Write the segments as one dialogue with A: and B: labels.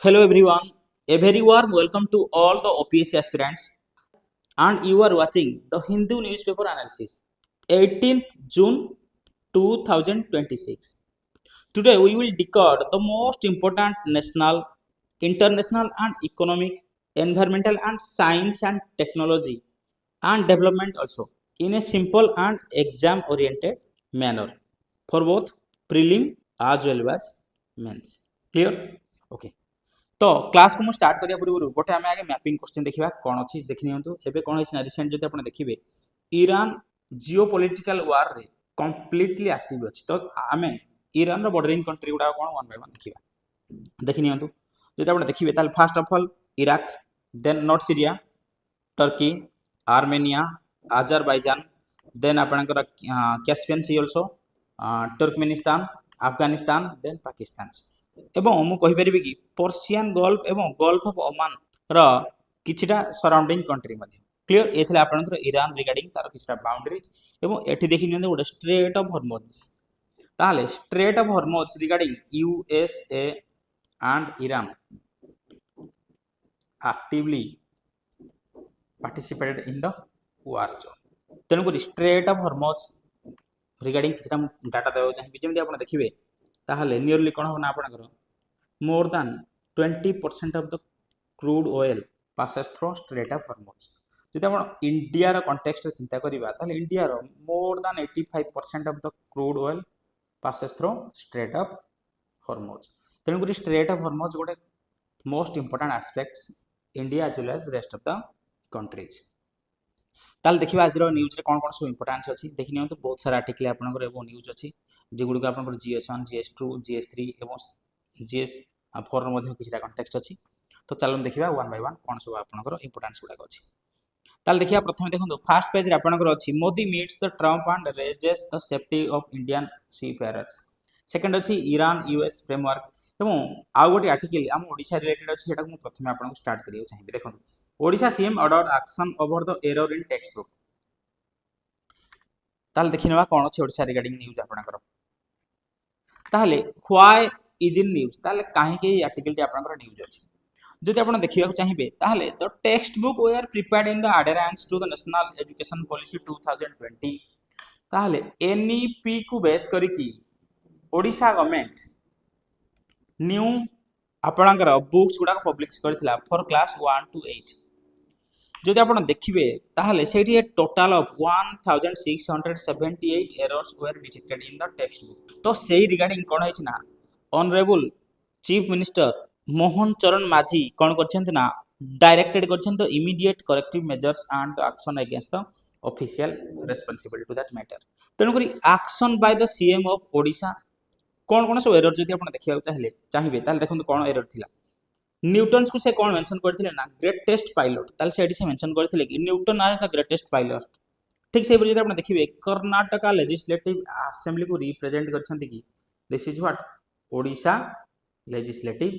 A: Hello everyone, a very warm welcome to all the OPSC aspirants, and you are watching the Hindu newspaper analysis 18th June 2026. Today we will decode the most important national, international and economic, environmental and science and technology and development also in a simple and exam oriented manner for both prelim as well as mains. Clear? Okay. तो class को start करिया पूर्व गोटे आम आगे mapping question देखा कौन अच्छी देखी नियंतु एबे कौन है रिसेंट जब आप देखिए ईरान जियो पॉलिटिकल वार रे कंप्लीटली एक्टिव अच्छी तो आम ईरान रो बॉर्डरिंग कंट्री गुड़ा कौन वन बाय वन देखा देखी नियंतु जब आप देखिए ताल first of all Iraq then north Syria Turkey Armenia Azerbaijan then आपणकर Caspian sea also Turkmenistan Afghanistan then Pakistan एवं मु कहिपरिबि कि पर्सियन गल्फ एवं गल्फ ऑफ ओमान रो किछिटा सराउंडिंग कंट्री मध्ये क्लियर एथिले आपनकर ईरान रिगार्डिंग तार किछिटा बाउंड्रीज एवं एठी देखि नियंते गोटे स्ट्रेट ऑफ हॉर्मुज ताले strait of Hormuz regarding USA and Iran actively participated in the war zone तेणुक स्ट्रेट ऑफ हॉर्मुज रिगार्डिंग किछिटा डाटा देबो चाहिए जेमि आपण देखिबे ताहले नियरली कोन होना आपनकर more than 20% of the crude oil passes through Strait of Hormuz. যদি আমরা ইন্ডিয়ার কনটেক্সট চিন্তা করিবা তাহলে ইন্ডিয়ার more than 85% of the crude oil passes through Strait of Hormuz. তেণু করি Strait of Hormuz গোটে most important aspects India as well as rest of the countries. ताल देखिबा आज रो न्यूज रे कोन कोन सब इंपोर्टेंस अछि देखि नियंतु बहुत सारा आर्टिकल आपनकर एबो न्यूज अछि जे गुडी को आपनकर GS1 GS2 GS3 एवं GS4 मध्ये किछटा कॉन्टेक्स्ट अछि तो चलन देखिबा वन बाय वन कोन सब आपनकर इंपोर्टेंस गुडा अछि ताल देखिया प्रथम देखंतु फर्स्ट पेज रे आपनकर अछि Modi meets the Trump and raises the safety of Indian seafarers second अछि ईरान यूएस फ्रेमवर्क एवं आ गोटे आर्टिकल हम ओडिसा रिलेटेड अछि सेटा को प्रथम आपन को स्टार्ट करियो चाहिबे देखंतु Odisha CM order action over the error in text book ताल देखिनवा कोन अछि ओडिसा रिगार्डिंग न्यूज आपनकर ताहले व्हाई इज इन न्यूज ताहले काहे के आर्टिकल टी आपनकर न्यूज अछि जदि आपण देखिबा चाहिबे ताहले the text book we are prepared in the adherence to the national education policy 2020 ताहले एनईपी को बेस करी की ओडिसा गवर्नमेंट न्यू आपनकर बुक्स गुडा पब्लिश करथिला फॉर क्लास 1 to 8 जदि आपण देखिबे ताहले सेठी total of 1678 errors were detected in the text book तो सेही रिगार्डिंग कोन होइछ ना ऑनरेबल चीफ मिनिस्टर मोहन चरण माझी कौन करछन्ते ना डायरेक्टेड करछन्ते तो immediate corrective measures and the action against the official responsible to that matter तेणु करी action by the CM of Odisha कौन कौन सब एरर जदि आपण देखिबा चाहिबे ताले देखंतु कोन एरर थिला न्यूटन्स को से कौन मेंशन करथिले ना ग्रेटेस्ट पायलट ताले से एडी से मेंशन करथिले कि न्यूटन आज द ग्रेटेस्ट पायलट ठीक से जदि आपण देखिबे कर्नाटका लेजिस्लेटिव असेंबली को रिप्रेजेंट करछन्ते कि this is what Odisha legislative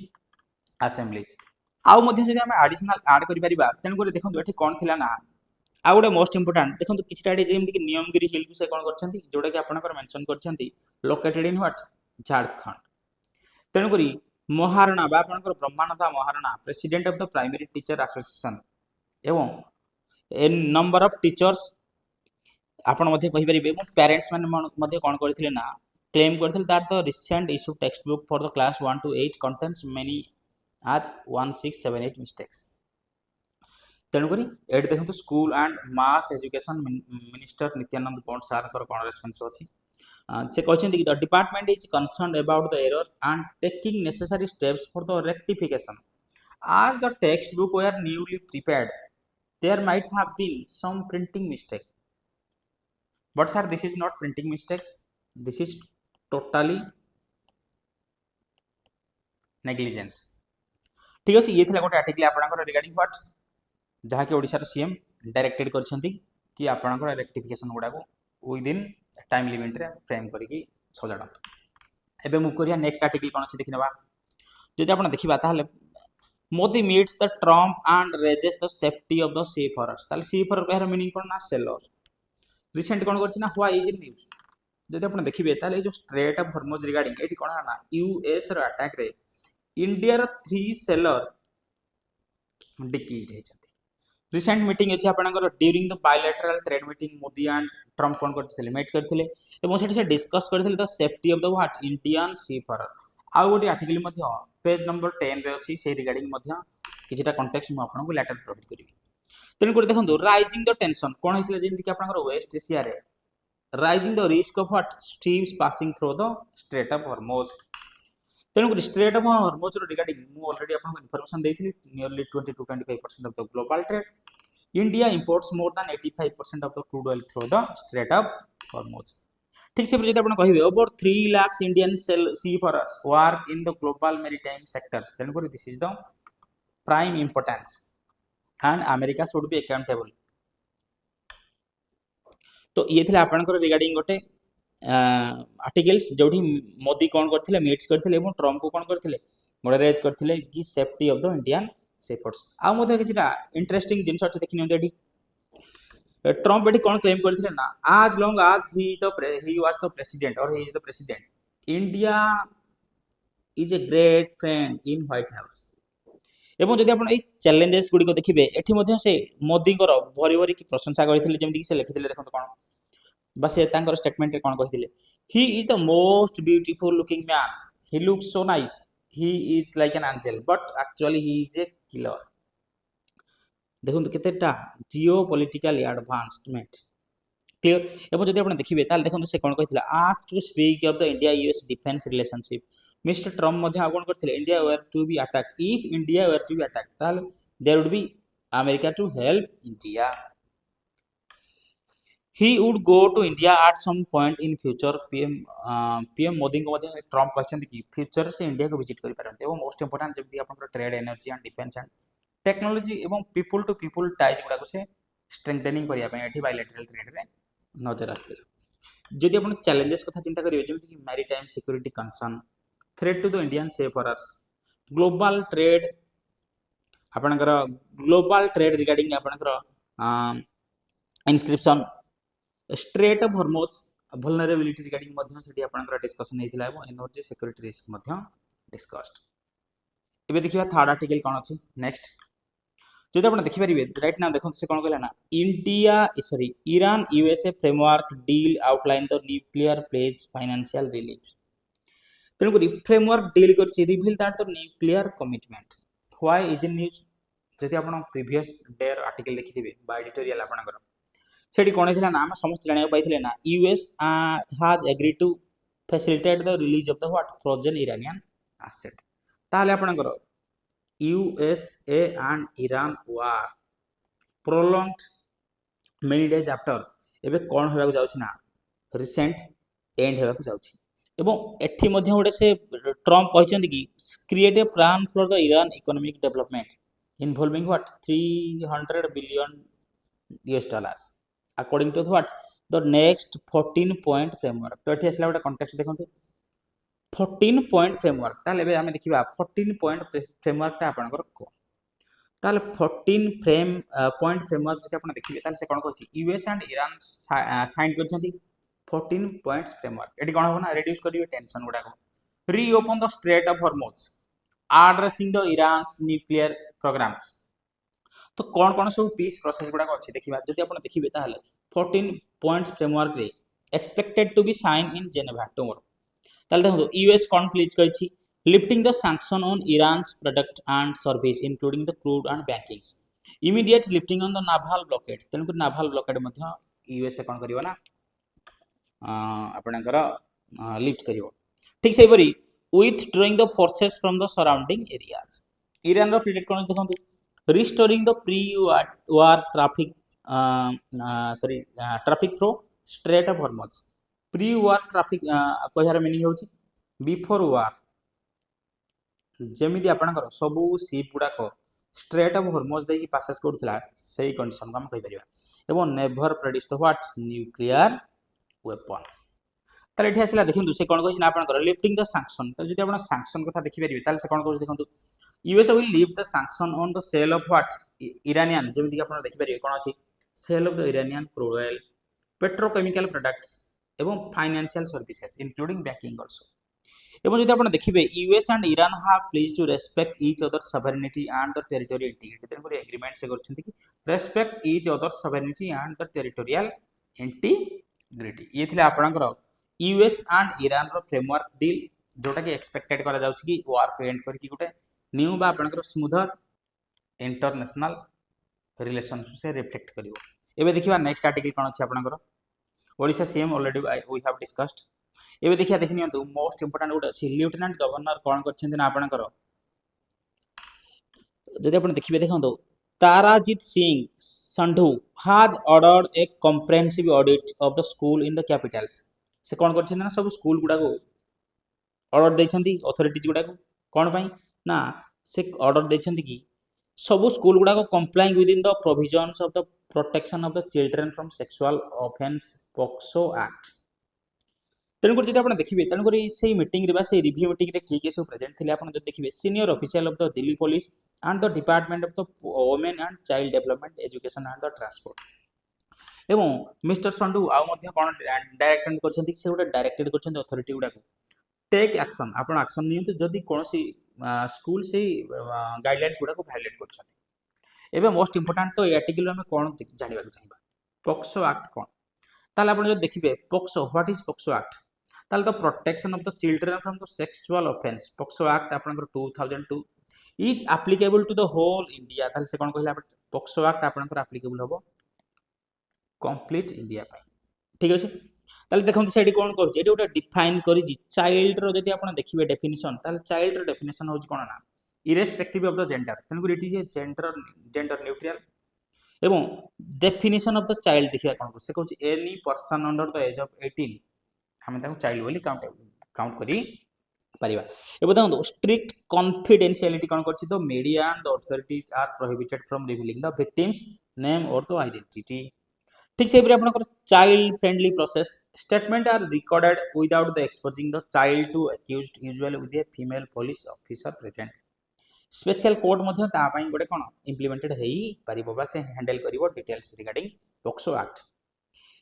A: assemblies आउ मध्ये जदि हम एडिशनल ऐड करि परिबा तेन को देखंतु एठी कोन थिला ना आ गोटे मोस्ट इंपोर्टेंट देखंतु किछटा एडी जेमति कि नियमगिरी हिल को से कोन करछन्ती जोडा कि आपनकर मेंशन करछन्ती लोकेटेड इन व्हाट झारखंड तेन करी महाराणा बा आपनकर Brahmanand Maharana president of the primary teacher association एवं ए नंबर ऑफ टीचर्स आपण मध्ये कहि परिबे पेरेंट्स माने मध्ये कोन करथिले ना क्लेम करथिले that the recent issue text book for the class 1 to 8 contains many as 1678 mistakes तेणुक ये देखो school and mass education minister Nityanand point सार कौन रेस्पॉन्स अच्छी से कहते कि the department is concern about the error and taking necessary steps for the rectification as the textbook were newly prepared there might have been some printing mistake but sir this is not printing mistakes this is totally negligence ठीक अछि ये थिला गोटे article आपनकर regarding what जहा कि ओडिसा रो CM directed करछंती कि आपनकर रेक्टिफिकेशन गुडा को विद इन टाइम लिमिट रे फ्रेम करिकि सजाडत एबे मु करिया नेक्स्ट आर्टिकल कोन अछि देखिनबा जदि आपण देखिबा ताहले Modi meets the Trump and raises the safety of the seafarers ताल सीफेयर कहर मीनिंग कोन ना सेलर रिसेंट कोन करछि ना व्हाई इज इन न्यूज जदि आपण देखिबे ताले जो स्ट्रेट ऑफ हॉर्मुज रिगार्डिंग एठी कोन ना यूएस रो अटैक रे इंडिया 3 सेलर डिक्रीज होती रिसेंट मीटिंग अच्छी आपंकर during the bilateral trade meeting Modi and Trump कौन करते मीट करते से डिस्कस करते the safety of the what Indian seafarer आउ गोटे आर्टिकल पेज नंबर 10 रे अच्छी से रिगार्डिंग किछिटा कॉन्टेक्स्ट मु आपनको लेटर प्रोवाइड करी तेणु कर देखो राइजिंग द टेंशन कौन होता है जमीक आप वेस्ट एशिया रे rising the risk of what streams passing through the strait of Hormuz तेणुक स्ट्रेट ऑफ हॉर्मोज रिगार्डिंग मु ऑलरेडी आपको इन्फॉर्मेशन देइथिली nearly 20 to 25% of the global trade India imports more than 85% of the crude oil through the strait of Hormuz ठीक से जब आप कहे over 3 lakh Indian seafarers work in the global maritime sectors तेणुक this is the prime importance and America should be accountable तो ये थे आपंकर रिगार्डिंग गोटे आर्टिकल्स जो मोदी कौन करते मीट्स करते ट्रम्प को कौन करते गोटे रेज करते कि सेफ्टी ऑफ द इंडियन सेफर्ट्स आउ किसी इंटरेस्टिंग जिन अच्छे देखी नि ट्रम्प ये कौन क्लेम करते ना आज लॉन्ग आज ही वाज द प्रेसिडेंट और ही is the president India is a great friend in white house एवं जदि आप चैलेंजेस गुड़िक देखिए ये से मोदी भरी भरी की प्रशंसा करते जमीक से लिखिते देखो कौन बस स्टेटमेंट कौन कहते he is the most beautiful looking man he looks so nice he is like an angel but actually he is a killer देखो केतेटा जियो पॉलिटिकल एडवांसमेंट क्लियर एवं जदि आप देखिए देखो से कौन कहते ask to speak of the India US defence relationship mister Trump कौन करते India were to be attack if India were to be attack ताल there would be America to help India he would go to India at some point in future PM Modi को Trump कहते कि future से India को visit कर पारते और most important जब आप trade energy and defence and technology एवं पीपल टू पीपल टाइज गुड़ाक से स्ट्रेंथनिंग करने बायलैटरल ट्रेड रे नजर आसला जदि आप चैलेंजेस कथा चिंता करेंगे जमीक maritime security concern threat to the Indian seafarers global trade आपणकर ग्लोबल ट्रेड रिगार्डिंग आपणकर inscription strait of Hormuz vulnerability regarding मध्य सेठी आपनकर डिस्कशन हेतिला एवं एनर्जी सिक्योरिटी रिस्क मध्य डिस्कस्ड एबे देखिबा थर्ड आर्टिकल कोन अछि नेक्स्ट जदि आपण देखि परिबे राइट नाउ देखो से कोन कहला ना India sorry Iran USA framework deal outline the nuclear pledge financial relief तेणु करी फ्रेमवर्क डील करछि reveal that the nuclear commitment why is in news जदि आपण प्रीवियस डेयर आर्टिकल देखिथिबे बा एडिटोरियल आपनकर सेठी कौन है ना आम समस्त जाना पाई ना US has agree to facilitate the release of the what frozen Iranian asset ताले आपनकर USA and Iran war prolonged many days after एबे कौन होबाक जाउछि ना रिसेंट एंड होबाक जाउछि एवं एठी मध्ये गोटे से ट्रम्प कहछन्ति कि create a plan for the Iran economic development involving what 300 billion US dollars according to what the next 14 point framework तो एठी असला गोटे कॉन्टेक्स्ट देखंतु 14 point framework ताले बे हमें देखिबा 14 point framework ता आपनकर को ताले 14 point framework जति आपण देखिबे ताले से कोन कहछि यूएस एंड ईरान साइन करछन्ति 14 points framework एठी कोन होबो ना रिड्यूस करिवे टेंशन गुडा को reopen the strait of Hormuz addressing the Iran's nuclear programs तो कौन कौन सब पीस प्रोसेस गुडा अच्छे देखा जब आप देखिए 14 पॉइंट्स फ्रेमवर्क रे expected to be sign in Geneva tomorrow ताले देखो यूएस कौन प्लीज करछि lifting the sanction on Iran's product and service including the crude and bankings immediate lifting on the naval blockade तेणुक नाभाल ब्लॉकेड मध्य USA कौन करिवो ना आपणकर लिफ्ट करिवो ठीक से परी withdrawing the forces from the surrounding areas Iran रो प्रोजेक्ट कौन देखंतु restoring the pre-war traffic traffic through Strait of Hormuz pre-war traffic कहर मीनिंग होची बिफोर वार जेमिति आपनकर सबु शिप गुडाक स्ट्रेट ऑफ हॉर्मज देकी पासेस करथला सेही कंडीशन हम कहि परिबा एवं never produce the what nuclear weapons ताले एठी आसला देखिंदु से कोन कहछि ना आपनकर लिफ्टिंग द सैंक्शन त जदि आपण सैंक्शन कथा देखि परिबे ताले से कोन कहछि देखंतु US will lift the sanction on the sale of what Iranian जेमिति कि आपण देखि परिबे कोन अछि sale of the Iranian crude oil petrochemical products एवं financial services including banking also এবং যদি ଆପଣ ଦେଖିବେ US and Iran have pledge to respect each other sovereignty and the territorial integrity. ତେଣୁକରି ଏଗ୍ରିମେଣ୍ଟ ସେ କରିଛନ୍ତି କି respect each other sovereignty and the territorial integrity. ଇଏ ଥିଲା ଆପଣଙ୍କର ୟୁଏସ୍ ଆଣ୍ଡ ଇରାନର ଫ୍ରେମୱାର୍କ ଡିଲ୍, जोटा कि एक्सपेक्टेड करा जाउछि कि वार को एंड करके गोटे न्यू बा आपनकर स्मूथर इंटरनेशनल रिलेशन से रिफ्लेक्ट करिवो। एबे देखिबा नेक्स्ट आर्टिकल कोन अछि आपनकर Odisha CM already we have discussed. एबे देखिया देखि नियंतु मोस्ट इंपोर्टेंट गोटे अछि लेफ्टिनेंट गवर्नर कोन करछन ना आपनकर जदि आपण देखिबे देखंतो Tarajit Singh Sandhu has ordered a comprehensive audit of the school in the capitals. से कोन करछन ना सब स्कूल गुडा को ऑर्डर देछंती अथॉरिटीज गुडा को कोन पई ना से ऑर्डर देछंती कि सब स्कूल गुडा को complying with in the provisions of the protection of the children from sexual offence POCSO act. तेणुकर जब आप देखिए तेणुकर से मीटिंग से रिव्यू मीटिंग रे किए सब प्रेजेंट थे आप देखिए senior official of the Delhi police and the department of the women and child development education and the transport. एवं मिस्टर संडू आउ मध्य कोन डायरेक्टेड करछंती से गोटे डायरेक्टेड करछंती अथॉरिटी गुडा को टेक एक्शन आपण एक्शन नियंतु जदि कोनसी स्कूल से गाइडलाइंस गुडा को वायलेट करछंती। एबे मोस्ट इंपोर्टेंट तो आर्टिकल में कोन जानिबा को चाहिबा पोक्सो एक्ट कोन ताले आपण जदि देखिबे POCSO what is POCSO act ताले the protection of the children from the sexual offence POCSO act आपण 2002 is applicable to the whole India. ताले से कोन कहला पोक्सो एक्ट आपण एप्लीकेबल होबो कंप्लीट इंडिया पई ठीक अछि। ताले देखंतु सेडी कोन कहछि एडी गोटे डिफाइन करिछि चाइल्ड रो जदि आपण देखिबे डेफिनिशन ताले चाइल्ड रो डेफिनिशन होछि कोन ना irrespective of the gender तेणुकर it is a gender neutral एवं डेफिनिशन ऑफ द चाइल्ड देखिबा कोन से कहछि any person under the age of 18 हमें ताको चाइल्ड बोली काउंट करी परिबा। एबे देखंतु स्ट्रिक्ट कॉन्फिडेंशियलिटी कोन करछि the media and the authorities are prohibited from revealing the victims name और द आइडेंटिटी। ठीक से आपनकर child friendly process statement are recorded without the exposing the child to accused usually with a female police officer present. Special code मध्य ता पई गोटे कोन implemented हेई परिबो बा से हैंडल करिवो डिटेल्स रिगार्डिंग पोक्सो एक्ट।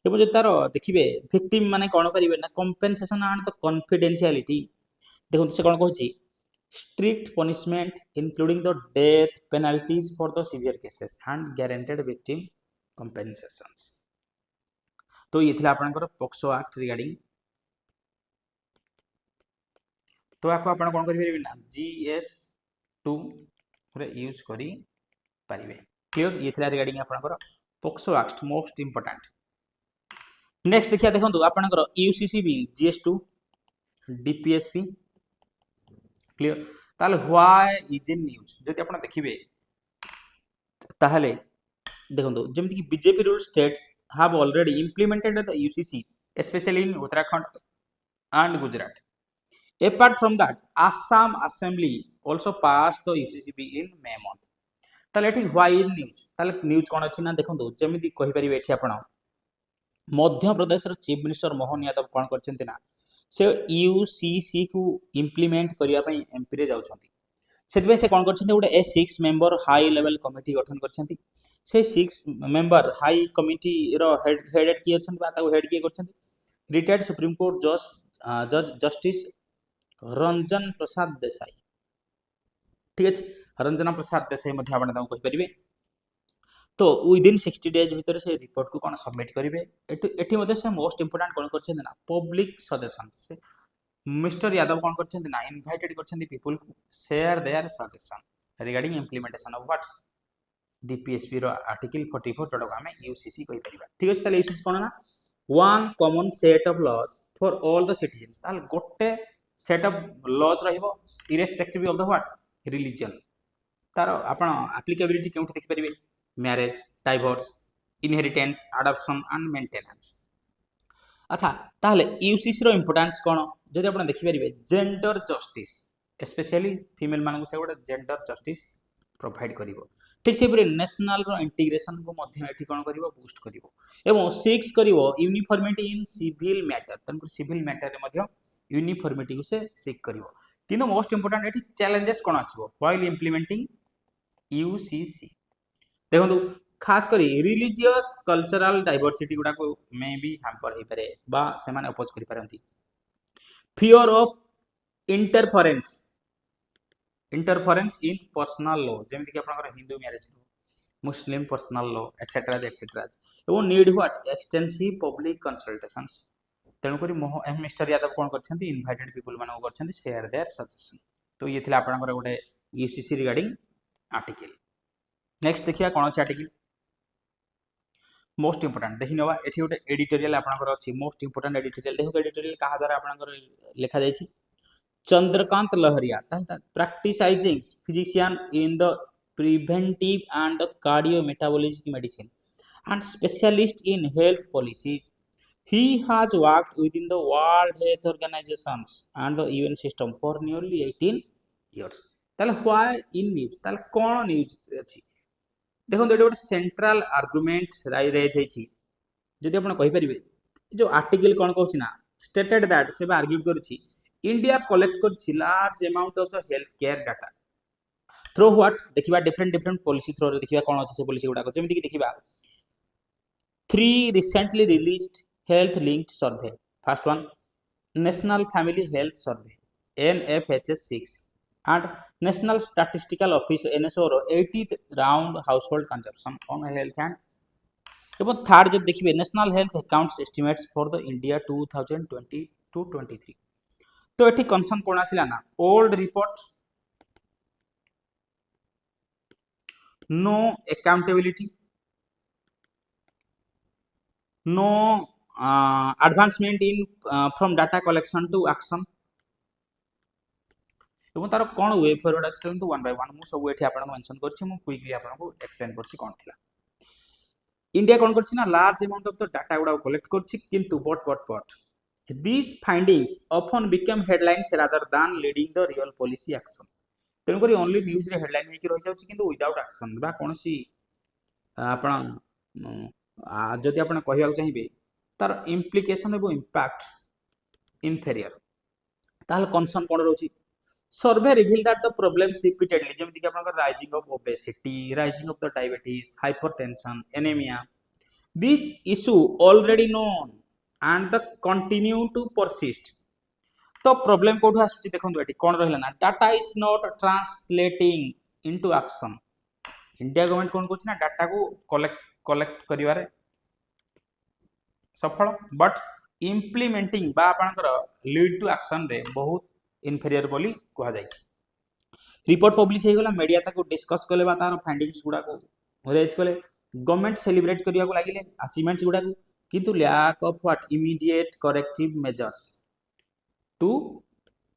A: एबो जे तारो देखिबे विक्टिम माने कोन करिवे ना कंपेंसेशन एंड द कॉन्फिडेंशियलिटी देखो से कोन कहछि strict punishment including the death penalties for the severe cases and guaranteed victim compensations. तो ये थिला आपनकर पोक्सो एक्ट रिगार्डिंग तो आपको आपण कोन करि परिबे ना GS2 रे यूज करी परिबे क्लियर। ये थिला रिगार्डिंग आपनकर POCSO act most important. Next देखिया देखंतु आपनकर UCC bill GS2 DPSP clear. ताले व्हाई इज इन न्यूज जदि आपण देखिबे ताहले देखंतु जेमति कि BJP rule states have already implemented the UCC especially in Uttarakhand and Gujarat. Apart from that Assam Assembly also passed the UCC bill in May month। ताले एठी why in news ताले news कोन अछि ना देखंतु जेमिति कहि परिबे एठी आपण मध्य प्रदेश रो चीफ मिनिस्टर मोहन यादव कोन करछन्ते ना से UCC को इंप्लीमेंट करिया पई एमपी रे जाउछन्ती सेतबे से कोन करछन्ते गोटे A6 member high level committee गठन करछन्ती से 6 मेंबर हाई कमिटी रो हेड किए छन बा ताको हेड किए करछन रिटायर्ड सुप्रीम कोर्ट जज जस्टिस रंजन प्रसाद देसाई ठीक अछि। रंजन प्रसाद देसाई मध्ये आपण ताको कहि परिबे तो विद इन 60 डेज भीतर से रिपोर्ट को कोन सबमिट करिवे। एठी मध्ये से मोस्ट इंपोर्टेंट कोन करछन ना पब्लिक सजेशन से मिस्टर यादव कोन करछन ना इनवाइटेड करछन पीपल को share their suggestion regarding implementation of what DPSP रो आर्टिकल 44 जोडो हमें UCC कहि परिबा ठीक अछि। ताले UCC कोन ना one common set of laws for all the citizens ताले गोटे सेट ऑफ लॉज रहइबो irrespective of the what religion तारो आपण एप्लीकेबिलिटी केउठी देखि परिबे marriage divorce inheritance adoption and maintenance. अच्छा ताले UCC रो इंपोर्टेंस कोन जदि आपण देखि परिबे जेंडर जस्टिस स्पेशली फीमेल मानक से गोटे जेंडर जस्टिस प्रोवाइड करिवो ठीक से नेशनल रो इंटीग्रेशन को मध्य एठी कोन करिवो बूस्ट करिवो एवं 6 करिवो यूनिफॉर्मिटी इन सिविल मैटर तनकर सिविल मैटर रे मध्य यूनिफॉर्मिटी को से सिक करिवो किंतु मोस्ट इंपोर्टेंट एठी चैलेंजेस कोन आसीबो व्हाइल इंप्लीमेंटिंग UCC देखंतु खास करी रिलीजियस कल्चरल डाइवर्सिटी गुडा को मे बी हैम्पर हे पारे बा से माने अपोज करि पारंती fear of interference interference in personal law जमीती कि आपनकर Hindu marriage Muslim personal law etcetera एवं need what extensive public consultations तेणुक मिस्टर यादव कौन कर इनवाइटेड पीपल मान कर शेयर देयर सजेशन तो ये आपनकर गोटे यूसीसी रिगार्डिंग आर्टिकल नेक्स्ट देखिए कौन अच्छे आर्टिकल मोस्ट इंपोर्टेंट देखी नवा एठी गोटे एडिटोरियल आपनकर अछि मोस्ट इंपोर्टेंट एडिटोरियल देखो एडिटोरियल कहा द्वारा आपनकर लिखा जाय छी Chandrakant Lahariya practising physician in the preventive and the cardio metabolic medicine and specialist in health policies. He has worked within the World Health Organizations and the UN system for nearly 18 years. ताले why in news ताले कौन news अछि देखो एटा गोटे central argument raise होईछि जदि आपण कहि परिबे जो आर्टिकल कौन कहछि ना स्टेटेड दैट से आर्ग्यू करछि इंडिया कलेक्ट करछि large amount of the health care data through what देखिबा डिफरेंट पॉलिसी थ्रू रे देखिबा कौन अछि से पॉलिसी गुडा जेमिति कि देखिबा 3 recently released health linked survey. First one, National Family Health Survey, NFHS 6, and National Statistical Office NSO 80th round household consumption on health and एवं third जब देखिए national health accounts estimates for the India 2020-23 तो एठी concern कोन आसिला ना old report no accountability no advancement in from data collection to action एवं तार कोन वे फॉरवर्ड एक्सप्लेन तो वन बाय वन मु सब एठी आपन मेंशन करछि मु क्विकली आपन को एक्सप्लेन करछि कोन थिला इंडिया कोन करछि ना large amount of the data गुडा कलेक्ट करछि किंतु but these findings often become headlines rather than leading the real policy action तेनु करी ओनली न्यूज रे हेडलाइन हे कि रहि जाउछि किंतु विदाउट एक्शन बा कोनसी आपन जदि आप कहवाक चाहिए तार इम्प्लिकेशन एवं इम्पैक्ट इनफेरियर ताहले कंसर्न कौन रोची survey reveal that the problems repeatedly जेमति कि आपन rising of obesity rising of the diabetes hypertension anaemia this issue already known and the continue to persist तो प्रॉब्लम कोठु आसुची देखंतु एटी कोन रहला ना data is not translating into action India government कोन करछि ना डाटा को कलेक्ट करिवारे सफल बट इम्प्लीमेंटिंग बा आपनकर लीड टू एक्शन रे बहुत इनफेरियर बोली कहा जाय छी रिपोर्ट पब्लिश हे गेला मीडिया ताको डिस्कस करले बा तार फाइंडिंग्स गुडा को रेज करले गवर्नमेंट सेलिब्रेट करिया को लागिले अचीवमेंट्स गुडा को किंतु lack of what immediate corrective measures to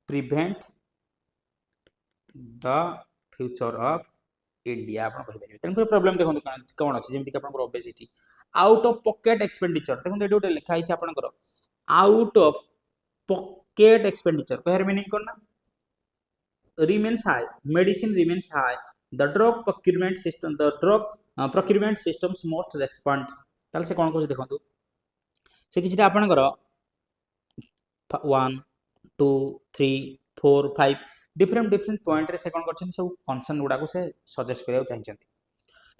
A: prevent the future of India आपण कहि परिबे तन प्रॉब्लम देखंतु कोन अछि जेमति कि आपनकर obesity out of pocket expenditure देखंतु एडो लिखा हिछ आपनकर आउट ऑफ पॉकेट एक्सपेंडिचर कहर मीनिंग कोन ना remains high medicine remains high the drug procurement systems most respond ताल से कोन कहै देखंतु से किछटा आपनकर 1 2 3 4 5 डिफरेंट पॉइंट रे से कोन करछन सब फंक्शन गुडा को से सजेस्ट करिया चाहिचंती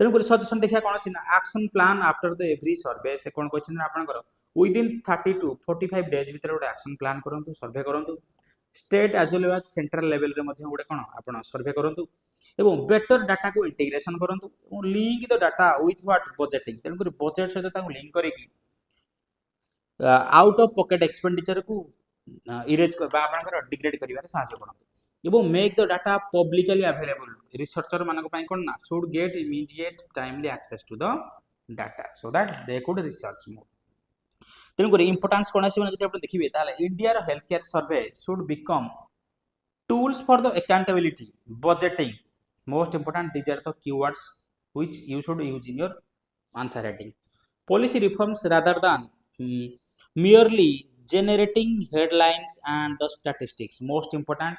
A: तेनु कर सजेशन देखिया कोन अछि ना action plan after the every survey से कोन कहछन आपनकर विद इन 30 टू 45 डेज भीतर गोटे एक्शन प्लान करंतु सर्वे करंतु state as well as central level रे मध्ये गोटे कोन आपण सर्वे करंतु एवं बेटर डाटा को इंटीग्रेशन करंतु एवं link the data with what budgeting तेनु कर बजेट सहित ताको लिंक करेकी आउट ऑफ पॉकेट एक्सपेंडिचर को इरेज करबा आपनकर डिग्रेड करिवारे सहायता करंतु एवं make the data publicly available researcher मानक पई कोन ना should get immediate timely access to the data so that they could research more तेनु कर इंपोर्टेंस कोन आसी जति आपण देखिबे ताले इंडिया रो health care survey should become tools for the accountability budgeting most important these are the keywords which you should use in your answer writing policy reforms rather than merely generating headlines and the statistics most important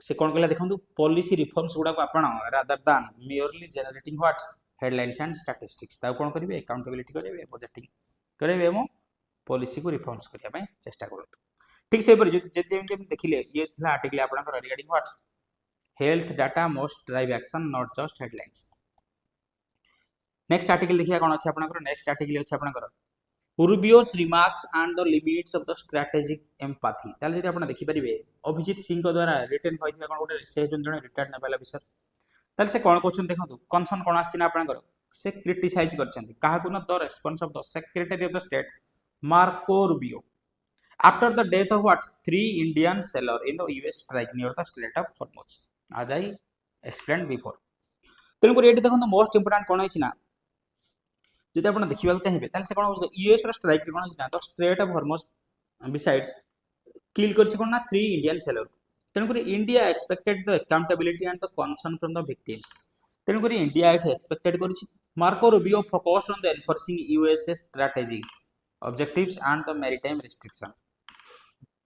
A: से कोन कहला देखंतु policy reforms गुडा को आपण rather दान merely generating what headlines and statistics ता कोन करिवे accountability करिवे बजेटिंग करिवे एवं पॉलिसी को रिफॉर्म्स करिया पय चेष्टा करत ठीक से पर जति हम देखिले ये थिला आर्टिकल आपण regarding what health data most drive action not just headlines next article देखिया कोन अछि आपण नेक्स्ट आर्टिकल अछि आपण Rubio's remarks and the limits of the strategic empathy ताले जदि आपण देखि परिबे अभिजीत सिंह को द्वारा रिटन होइथिबा कोन गोटे से जण रिटायर्ड नेवल ऑफिसर ताले से कोन कोछन देखंतु कंसर्न कोन आछि ना आपनकर से क्रिटिसाइज करछन्ती काहा को न the response of the secretary of the state Marco Rubio after the death of what 3 Indian seller in the US strike near the strait of Hormuz आज आई एक्सप्लेन बिफोर तेनु को एटी देखंतु most important कोन होइछि ना जदि आपण देखिबा चाहिए ताले से कोन हो यूएस रो स्ट्राइक कोन होइछि ना the strait of Hormuz besides kill करछि कोन ना 3 इंडियन सेलर तेनु को India expected the accountability and the concern from the victims तेनु को इंडिया एट एक्सपेक्टेड करछि Marco Rubio focused on the enforcing USA strategies objectives and the maritime restriction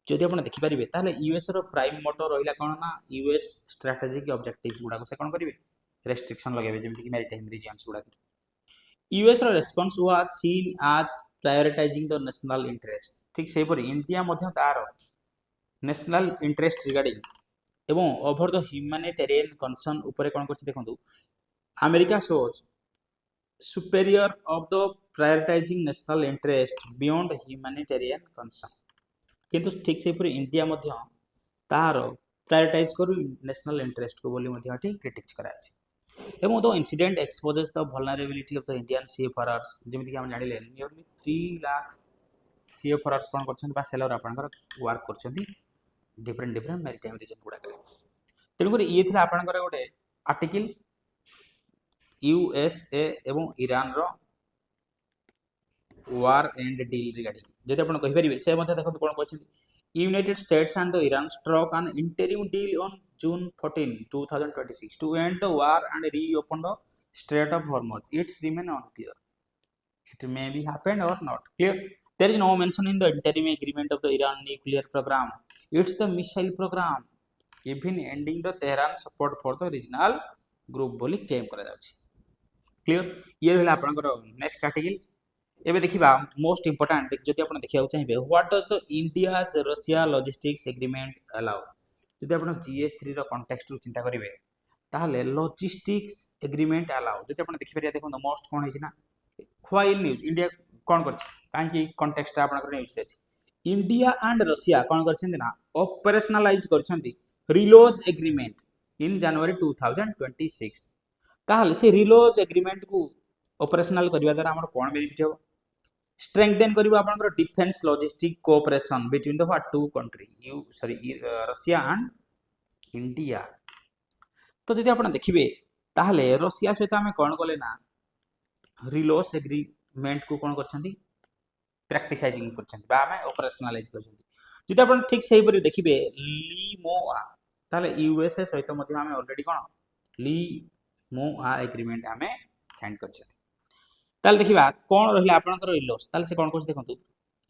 A: जदि आपण देखि परिबे ताले यूएस रो प्राइम मोटो रहिला कोन ना यूएस स्ट्रेटजिक ऑब्जेक्टिव्स गुडा को से कोन करिवे रेस्ट्रिक्शन लगाबे जेमति कि मैरीटाइम रीजन्स गुडा यूएस रो response was seen as prioritising the national interest ठीक से पर इंडिया मध्य तार नेशनल इंटरेस्ट रिगार्डिंग एवं ओवर द ह्यूमैनिटेरियन कंसर्न ऊपर कोन करछि देखंतु America shows superior of the prioritizing national interest beyond humanitarian concern किंतु ठीक से पूरी इंडिया मध्य तार प्रायोरिटाइज करू नेशनल इंटरेस्ट को बोली मध्य ठीक क्रिटिक्स करा अछि एवं दो incident exposes the vulnerability of the Indian seafarers जेमिति कि हम जानिले नियरली 3 लाख सीएफआरर्स कोन करछन बा सेलर आपनकर वर्क करछन डिफरेंट मैरीटाइम रीजन गुडा करे तेनु कर ये थिला आपनकर गोटे आर्टिकल यूएसए एवं Iran row war and deal regarding जदि आपण कहि परिबे से मध्ये देखो कोन कहछथि United states and the Iran struck N interim deal on June 14 2026 to and the war and reopen the strait of Hormuz it's remain unclear it may be happened और not clear there is no mention in the interim agreement of the Iran nuclear programme it's the missile programme even ending the Tehran support for the regional group बोली claim करा जाछि clear ये रहला आपनकर next article एबे देखिबा most important जति आपण देखिया चाहिबे what does the India's Russia logistics agreement allow जति आपण जीएस3 रो कॉन्टेक्स्ट रु चिंता करिवे ताहले लॉजिस्टिक्स एग्रीमेंट अलाउ जति आपण देखि परिया देखो मोस्ट कोन हिछि ना व्हाइल न्यूज इंडिया कोन करछि काहे कि कॉन्टेक्स्ट आपनकर न्यूज रे इंडिया एंड रशिया कोन करछन ना ऑपरेशनलाइज करछन्ती रिलोज एग्रीमेंट इन जनवरी 2026 ताहले से रिलोज एग्रीमेंट को ऑपरेशनल करबा द्वारा हमर कोन बेनिफिट हो स्ट्रेंथन करबा आपनकर defence logistic cooperation between the what two country Russia and India तो जदि आपण देखिबे ताहले रशिया सहित हम कोन कले ना रिलोज एग्रीमेंट को कोन करछन्ती प्रैक्टिसाइजिंग करछन्ती बा हम ऑपरेशनलाइज करछन्ती जदि आपण ठीक सही पर देखिबे लीमोआ ताहले यूएसए सहित मध्ये हम ऑलरेडी कोन ली मो आ एग्रीमेंट हमें साइन करछथि ताल देखिबा कोन रहला आपनकर रिलोस ताल से कोन कोस देखंतु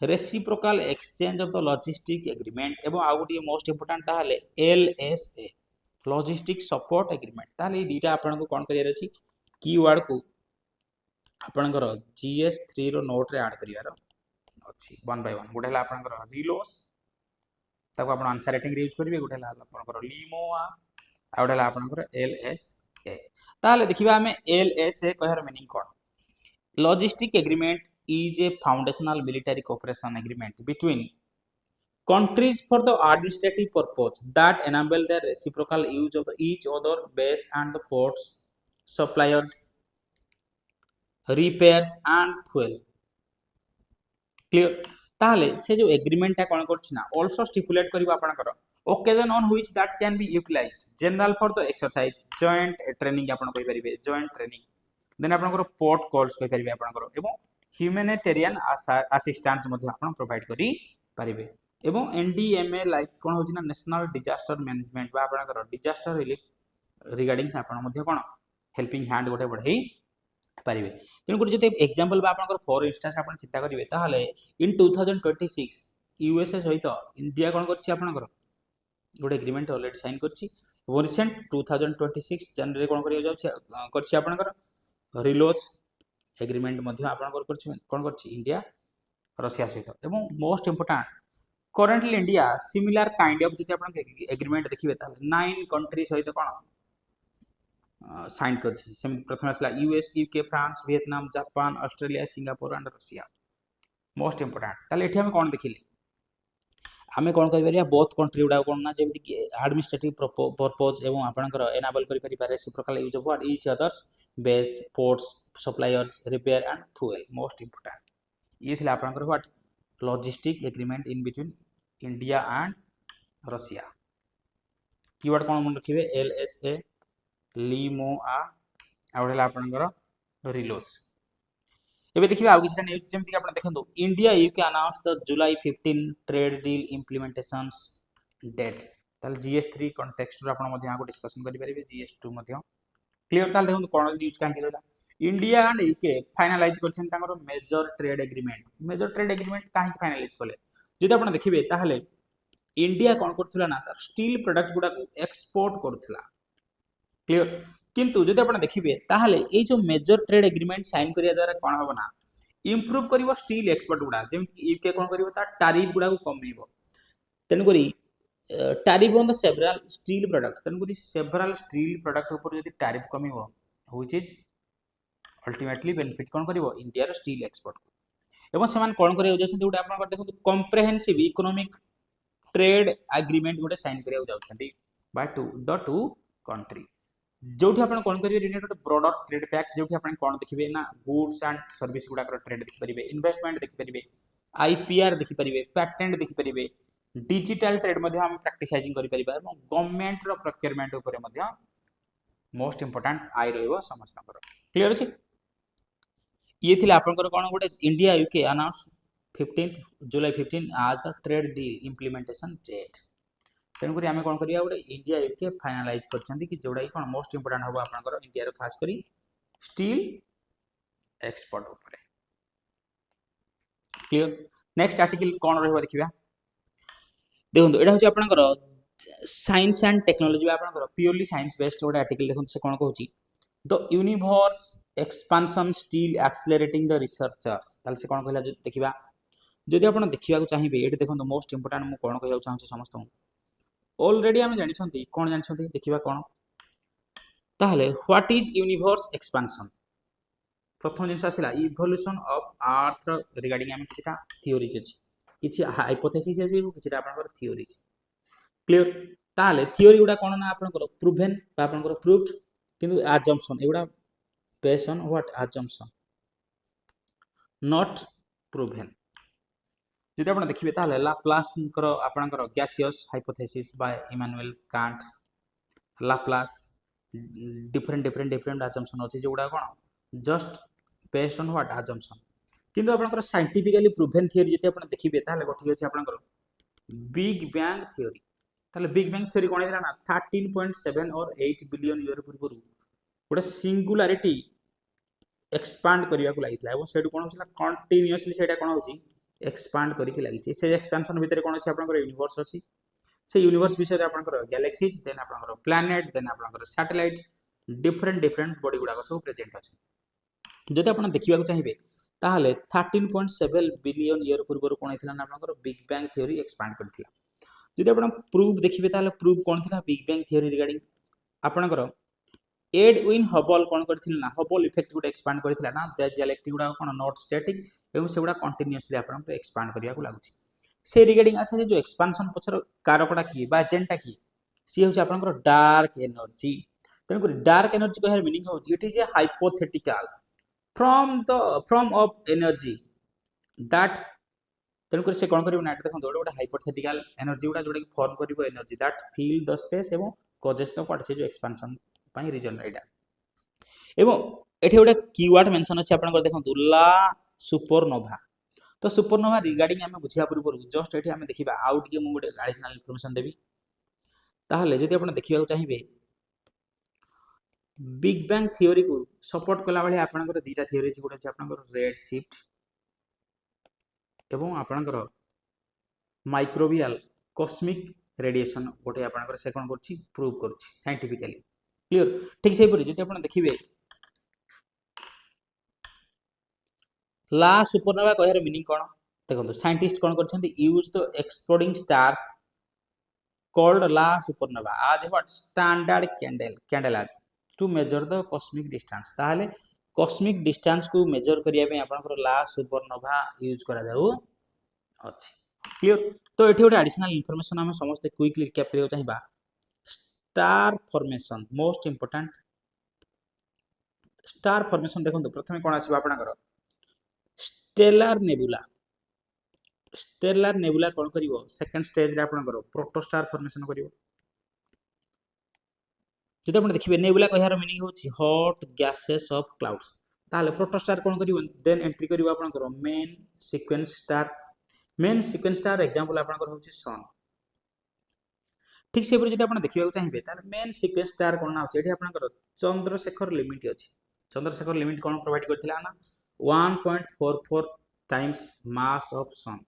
A: reciprocal exchange of the logistic agreement एवं आ गुटी मोस्ट इंपोर्टेंट ताहले एलएसए लॉजिस्टिक सपोर्ट एग्रीमेंट ताल ए दीटा आपनको कोन करियर अछि कीवर्ड को आपनकर जीएस3 रो नोट रे ऐड करियार अछि वन बाय वन गुटेला आपनकर रिलोस ताको आपण आंसर राइटिंग यूज करिवे गुटेला आपनकर लीमोआ आ गुटेला आपनकर एलएसए ताले देखिबा हमें एलएसए कहर meaning cone logistic agreement is a foundational military cooperation agreement between countries for the administrative purpose that enable the reciprocal use of each other's base and the ports, suppliers, repairs and fuel. Clear? ताहले से जो agreement ता कोन करछि ना also stipulate करिबा आपनकर occasion on which that can be utilized general for the exercise joint training आपन कहि परिबे joint training देन आपनकर port calls कहि परिबे आपनकर एवं ह्यूमैनिटेरियन असिस्टेंस मध्ये आपण प्रोवाइड करि परिबे एवं एनडीएमए लाइक कोन होछि ना नेशनल डिजास्टर मैनेजमेंट बा आपनकर डिजास्टर रिलीफ रिगार्डिंग से आपण मध्ये कोन हेल्पिंग हैंड गोटे बढ़ई परिबे तेनु गुटे जते एग्जांपल बा आपनकर फॉर इंस्टेंस आपण चिंता करिवे ताहले इन 2026 यूएसए सहित इंडिया कोन करछि आपनकर गोटे एग्रीमेंट ऑलरेडी साइन करछि रिसेंट 2026 जनवरी कोन करियो जाउछि करछि आपनकर रिलोज एग्रीमेंट मध्ये आपनकर करछि कोन करछि इंडिया रशिया सहित एवं most important currently India similar kind of जति आपन एग्रीमेंट देखिबे ताले 9 कंट्री सहित कोन साइन करछि सेम प्रथम असला US UK France Vietnam Japan Australia Singapore and Russia most important ताले एठी हम कोन देखिले आमे कोन कहि परिया बोथ कंट्री गुडा कोन ना जेमति कि एडमिनिस्ट्रेटिव पर्पस एवं आपनकर एनाबल करि परिबा reciprocal use of what each others base ports suppliers repair and fuel most important ये थिला आपनकर what logistic agreement in between India and Russia keyword कोन मन रखिबे एलएसए लिमोआ आउडला आपनकर रिलोज एबे देखिबे आउ किछटा न्यूज जेमति कि आपण देखंतु India UK announce the July 15 trade deal इंप्लीमेंटेशंस date ताल जीएस3 कॉन्टेक्स्ट रो आपण मध्ये आको डिस्कशन करि परिबे जीएस2 मध्ये क्लियर ताल देखंतु कोन न्यूज काहे किरला India and UK finalise करछन तांगर major trade agreement काहे फाइनलाइज कले जदि आपण देखिबे ताहले इंडिया कोन करथुला ना तार स्टील प्रोडक्ट गुडा को एक्सपोर्ट करथुला क्लियर किंतु जदि आपण देखिबे ताहले ए जो मेजर ट्रेड एग्रीमेंट साइन करिया द्वारा कोन होबो ना इंप्रूव करिवो स्टील एक्सपोर्ट गुडा जेमति यूके कोन करिवो ता टैरिफ गुडा को कमेइबो तन करी tariff on the several steel product तन करी सेवरल स्टील प्रोडक्ट ऊपर जदि tariff कमेइबो which is ultimately benefit cone करिवो India row steel export एवं समान कोन करियो जाउछन्ती गुडा आपण देखंतु comprehensive economic trade agreement गुडा sign करियो जाउछन्ती बाय द टू कंट्री जोठी आपण कोन करिवे रिलेटेड ब्रॉडर ट्रेड पैक्ट जोठी आपण कोन देखिबे ना गुड्स एंड सर्विस गुडा कर ट्रेड देखि परिबे इन्वेस्टमेंट देखि परिबे आईपीआर देखि परिबे पैटेंट देखि परिबे डिजिटल ट्रेड मध्ये हम प्रैक्टिसाइजिंग करि परिबा एवं गवर्नमेंट रो प्रोक्योरमेंट ऊपर मध्ये मोस्ट इंपोर्टेंट आइ रहइबो समस्त नंबर क्लियर अछि ये थिला आपनकर कोन गोटे इंडिया यूके अनाउंस 15 जुलाई 15 आज the trade deal implementation date तेणुक आम कौन करिया गोटे इंडिया यूके फाइनालाइज करछन्ती कि जोड़ा कौन मोस्ट इंपोर्टेंट हम आपनकर इंडिया रो खास करी स्टील एक्सपोर्ट ऊपर क्लियर नेक्स्ट आर्टिकल कौन रहबा देखिबा देखंतु एटा होची आपनकर साइंस एंड टेक्नोलॉजी आपनकर प्योरली साइंस बेस्ड गोटे आर्टिकल देखंतु से कौन कहूची the universe expansion steel accelerating the researchers ताल से कौन कहला देखिबा जदि आपण देखिबा को चाहिबे एटा देखंतु मोस्ट इंपोर्टेंट मु कौन कहया चाहूची समस्त ऑलरेडी आम जानी कौन जानी देखा कौन ताहले व्हाट इज यूनिवर्स एक्सपेंशन प्रथम जिनस आसला इवोल्यूशन ऑफ अर्थ रिगार्डिंग आम किछटा थ्योरीज अछि किछि हाइपोथेसिस अछि किछटा आपनकर थ्योरीज क्लियर ताहले थ्योरी गुडा कोन ना आपनकर प्रूवन बा आपनकर प्रूव्ड किंतु अजम्पशन एगुडा based on what assumption not proven जदि आपण देखिबे ताहले लाप्लास आपनकर gaseous hypothesis bye Emmanuel can't Laplace different assumption अछि जोडा कोन just based on what assumption किंतु आपनकर साइंटिफिकली प्रूवन थ्योरी जति आपण देखिबे ताहले गोठी अछि आपनकर बिग बैंग थ्योरी ताहले बिग बैंग थ्योरी कोन हिला ना 13.7 और 8 बिलियन ईयर पूर्व गोटे सिंगुलारिटी एक्सपांड करिया को लागितला एवं सेडु कोन होसिला कंटीन्यूअसली सेडा कोन होछि एक्सपांड करिक लागिछि से एक्सपेंशन भितर कोन अछि आपनकर यूनिवर्स अछि से यूनिवर्स विषय रे आपनकर गैलेक्सीज देन आपनकर प्लैनेट देन आपनकर सैटेलाइट डिफरेंट बॉडी गुडा सब प्रेजेंट अछि जदि आपण देखिबा को चाहिबे ताहले 13.7 बिलियन ईयर पूर्व कोन हितला ना आपनकर बिग बैंग थ्योरी एक्सपांड करथिला जदि आपण प्रूफ देखिबे ताहले प्रूफ कोन थिला बिग बैंग थ्योरी रिगार्डिंग आपनकर एडविन हबल कोन करथिला ना हबल इफेक्ट गुड एक्सपांड करथिला ना the Galaxy गुडा cone not static एवं से गुडा कंटीन्यूअसली आपन एक्सपांड करिया को लागुछि से रिगार्डिंग अच्छा जो एक्सपेंशन पछर कारकटा की बा एजेंटा की सी होछि आपनकर डार्क एनर्जी तनको डार्क एनर्जी को हेर मीनिंग होछि it is A hypothetical from of energy that तनको से कोन करिवो ना देखो गोटे हाइपोथेटिकल एनर्जी गुडा जोडा form करिवो energy that fill the space एवं कॉजेस द व्हाट से जो एक्सपेंशन पाई रीजन एटा एवं एठी गोटे कीवर्ड मेंशन अछि आपन देखो ला सुपरनोवा तो सुपरनोवा रिगार्डिंग आम बुझिया पूर्व जस्ट ये आम देखा आउट के मुझे एडिशनल इनफॉरमेशन देवी ताहले जदि आप देखा चाहिए बिग बैंग थ्योरी को सपोर्ट कला बेले आपनकर दीटा थ्योरी गोटे अछि आपनकर रेड शिफ्ट एवं आपनकर माइक्रोबियल कॉस्मिक रेडिएशन गोटे आपनकर से कोन करछि प्रूव करछि साइंटिफिकली क्लियर ठीक से परि जदि आप देखिबे ला सुपरनोवा कहर मीनिंग कोन देखो scientist cone करछन्ती use the exploding stars called La supernova आज what standard candle as to measure the cosmic distance ताहले कॉस्मिक डिस्टेंस को मेजर करिया पे आपनकर लार्ज सुपरनोवा यूज करा जाऊ अछि क्लियर। तो एठी गोटे एडिशनल इंफॉर्मेशन हम समस्त क्विकली रिकैप करियो चाहिबा star formation most important star formation देखो प्रथमे कोन आसीबा आपनकर स्टेलार नेबुला कोन करिवो सेकंड स्टेज रे आपनकर प्रोटोस्टार फॉर्मेशन करिवो। जदि आपण देखिबे नेबुला कहियार मीनिंग होछि हॉट गैसेस ऑफ क्लाउड्स ताले प्रोटोस्टार कोन करिवो देन एंट्री करिवो आपनकर मेन सीक्वेंस स्टार एग्जांपल आपनकर होछि सन। ठीक से जदि आपण देखिबा चाहिबे ताले मेन सीक्वेंस स्टार कोन होछि एठी आपनकर चंद्रशेखर लिमिट अछि। चंद्रशेखर लिमिट कोन प्रोवाइड करथिला ना 1.44 times mass of sun.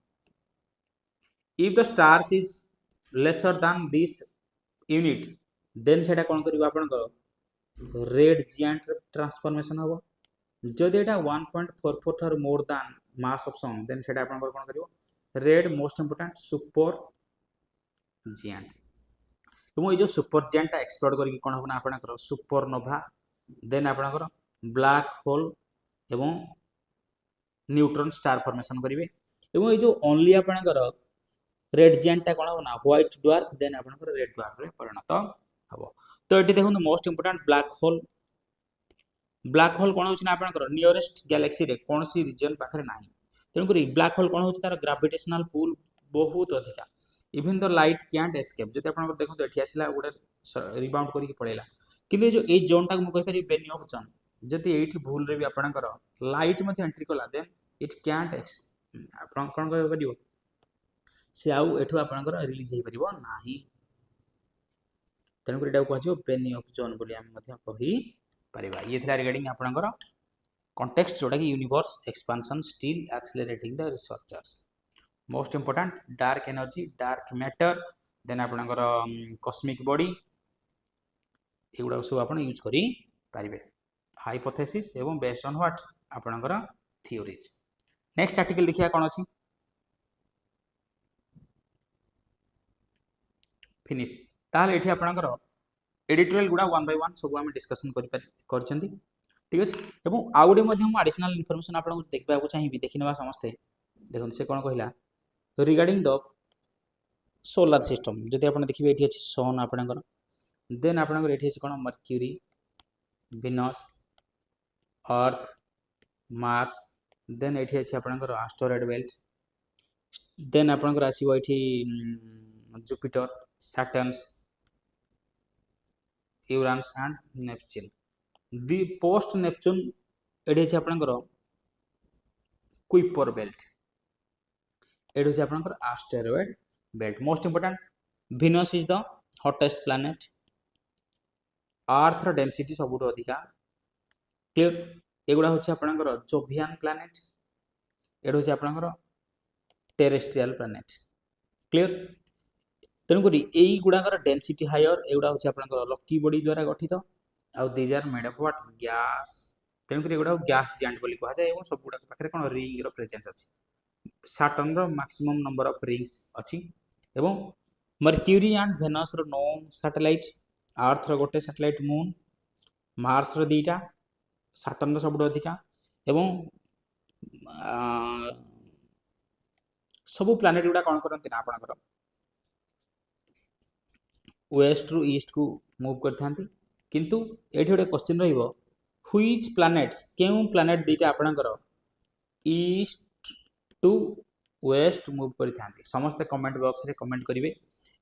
A: If the stars is lesser than this unit then सेटा कोन करिवो आपनकर रेड जियांट ट्रांसफॉर्मेशन हबो। जदि एटा 1.44 Thar more then mass of sun then सेटा आपनकर कोन करिवो red most important super giant. एवं ये जो सुपर जियांट ता एक्सप्लोड करके कोन हबना आपनकर सुपरनोवा देन आपनकर ब्लैक होल एवं न्यूट्रॉन स्टार फॉर्मेशन करिवे। एवं ये जो ओनली आपनकर रेड जियांट ता कोन हबना व्हाइट ड्वार्फ देन आपनकर रेड ड्वार्फ रे परिणत हबो। तो एटी देखो मोस्ट इंपोर्टेंट ब्लैक होल कोन होछि ना आपनकर नियरेस्ट गैलेक्सी रे कोनसी रीजन पाखरे नाही तेनु करी ब्लैक होल कोन होछि तार ग्रेविटेशनल पुल बहुत अधिका even the light can't escape. जदि आपनकर देखो एठी आसिला गोटे रिबाउंड करिक पळेला किंतु जो ए जोन ता मु कहि पारि बेनी ऑफ जोन जदि एठी भूल रे भी आपनकर लाइट मध्ये एंट्री कला देन इट कैंट आपन कोन कहि परिबो से आउ एठु आपनकर रिलीज हे परिबो नाही तेनु करी एटा कहजियो बेनी ऑफ जोन बोली हम मध्ये कहि परिबा। ये थिला रिगार्डिंग आपनकर कॉन्टेक्स्ट जोटा कि universe expansion still accelerating the researchers most important dark energy dark matter then आपनकर कॉस्मिक बॉडी एगुडा सब आपन यूज करी पारिबे हाइपोथेसिस एवं बेस्ड ऑन व्हाट आपनकर थ्योरीज। नेक्स्ट आर्टिकल देखिया कोन अछि फिनिश ताल एठी आपनकर एडिटोरियल गुडा 1 बाय 1 सब हम डिस्कशन करछंती ठीक अछि। एवं आउडे मध्ये हम एडिशनल इंफॉर्मेशन आपन देखबा को चाहिबी देखिनबा समस्ते देखन से कोन कहिला रिगार्डिंग द सोलर सिस्टम। जदि आपन देखिबे एठी अछि सन आपनकर देन आपनकर एठी अछि कोन मर्क्यूरी विनस अर्थ मार्स देन एठी अछि आपनकर एस्टेरॉयड बेल्ट देन आपनकर आसीबो एठी Jupiter Saturn's Uranus and Neptune the post Neptune एठी अछि आपनकर कुइपर बेल्ट एठी अछि आपनकर asteroid belt. Most important Venus is the hottest planet earth density सबुठ अधिका क्लियर एगुडा होछि आपनकर जोवियन प्लैनेट एठी होछि आपनकर टेरेस्ट्रियल प्लैनेट क्लियर तेनु करी एई गुडाकर डेंसिटी हायर एगुडा होछि आपनकर रॉकी बॉडी द्वारा गठित आउ these are made of what gas तेनु करी एगुडा गैस जायंट बोली कहा जाय एवं सब गुडा पाखरे कोन रिंग रो प्रेजेंस अछि Saturn row maximum number of rings अछि एवं mercury and Venus row 9 satellite अर्थ रो गोटे सैटेलाइट मून मार्स रो दीटा सैटर्न रो सबुठ अधिका एवं सब प्लैनेट गुडा कोन करंती ना आपनकर वेस्ट रु ईस्ट को मूव करथांती किंतु एठी गोटे क्वेश्चन रहिबो व्हिच प्लैनेट्स केउ प्लैनेट दीटा आपनकर ईस्ट टू वेस्ट मूव करथांती समस्त कमेंट बॉक्स रे कमेंट करिवे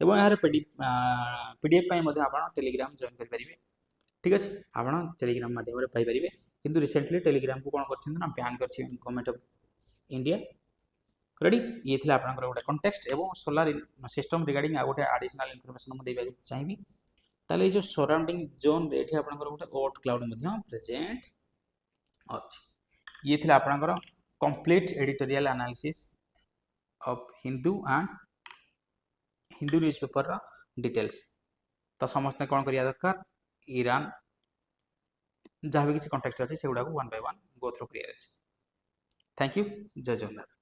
A: एवं यार पीडीएफ पई मध्ये आपण टेलीग्राम जॉइन कर परिवे ठीक अछि आपण टेलीग्राम माध्यम रे पाई परिवे किंतु रिसेंटली टेलीग्राम को कोन करछन ना बैन करछि गवर्नमेंट ऑफ इंडिया रेडी। ये थिला आपनकर गोटे कॉन्टेक्स्ट एवं सोलर सिस्टम रिगार्डिंग आ गोटे एडिशनल इंफॉर्मेशन हम देबा चाहिबी ताले जो सराउंडिंग जोन रे एठी आपनकर गोटे ओट क्लाउड मध्ये प्रेजेंट अछि। ये थिला आपनकर complete editorial analysis of Hindu newspaper रा डिटेल्स तो समस्त कोन करिया दरकार ईरान जहाँ भी किसी कॉन्टेक्स्ट अच्छे से 1 बाय 1 गो थ्रू करिया। थैंक यू जय जगन्नाथ।